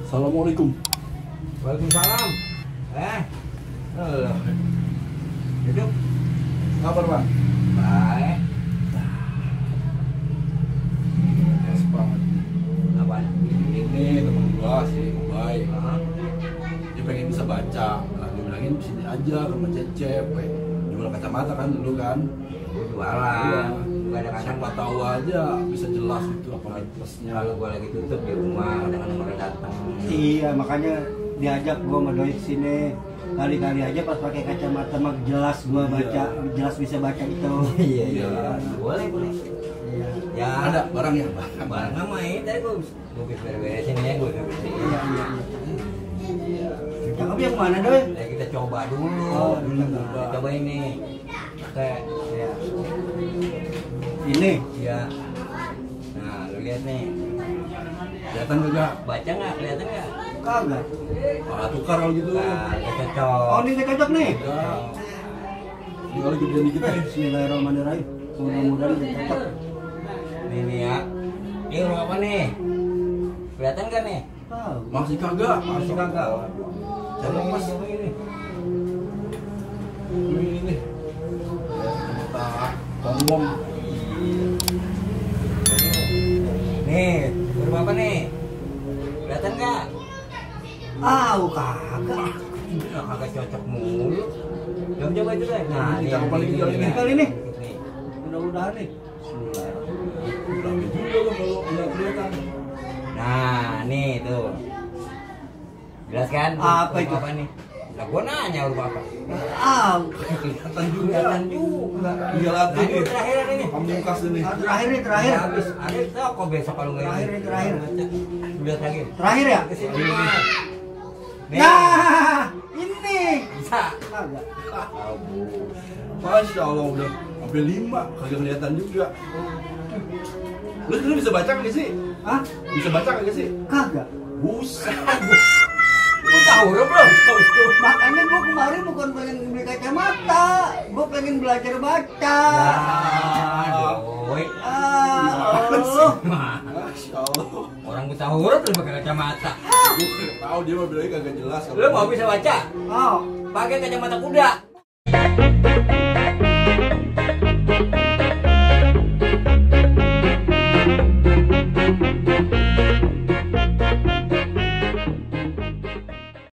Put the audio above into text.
Assalamualaikum. Waalaikumsalam. Halo. Duduk. Kabar bang? Baik. Pas banget. Apaan? Ini teman gua si Baik. Dia pengen bisa baca. Nah, dia bilangin sini aja ke Mas Cecep. Jual kacamata kan dulu kan. Gua jualan. Gak ada Siapa tahu aja bisa jelas itu apa plusnya. Kalau gua lagi tutup di rumah, dengan orang datang. Iya, makanya diajak gua sama Doi sini. Kali-kali aja pas pakai kacamata mah jelas gua baca, jelas bisa baca itu. Iya. Boleh. Iya. Ya Ada barangnya bang. barang sama ini tadi gua beres-beresin ya, gua beresin. Iya. Cakep yang mana, Doi? Ya kita coba dulu. Oh, dulu. Coba ini. Oke. Ya. Ini. Ya. Nah, lu lihat nih. Kelihatan juga. Baca nggak? Kelihatan nggak? Kagak. Tukar kalau gitu. Nah, udah cocok. Oh, ini nggak cocok nih. Ya. Ini kalau gedean dikit nih. Bismillahirrahmanirrahim. Mudah-mudahan udah cocok. Ini ya. Ini rumah apa nih? Kelihatan kan nih? Tahu. Masih kagak. Masih kagak. Coba mas. Coba ini. Ini nih. Kacamata Bongbong. Nih, rumah apa nih? Kelihatan nggak? Kagak. Kagak cocok mulu. Coba itu deh. Nah, Ini cakep paling ideal ini. Kali ini. Nih. Mudah-mudahan nih. Berani juga lo kalau nggak kelihatan. Nah, nih tuh. Jelas kan? Apa Rumah itu? Apa nih? Lah gua nanya rumah apa? Kelihatan juga. Kelihatan juga. Tinggal Nah, hati ini nih. terakhir ini. Pamungkas ini. Terakhir nih, terakhir. Habis ada di toko besok kalau nggak Terakhir nih, terakhir. Lihat lagi. Terakhir ya? Kesini. Nih. Nah, ini. Bisa. Kagak. Masya Allah udah sampai 5 kagak kelihatan juga. Lu bisa baca kagak sih? Hah? Bisa baca kagak sih? Kagak. Buset. Lu tahu belum? Makanya gua kemarin bukan pengen beli kacamata, gua pengen belajar baca. Woi. Allah. Masya Allah. Orang buta huruf lu pakai kacamata. Gue tahu dia mau bilangnya kagak jelas. Lu mau bisa baca? Oh. Pakai kacamata kuda.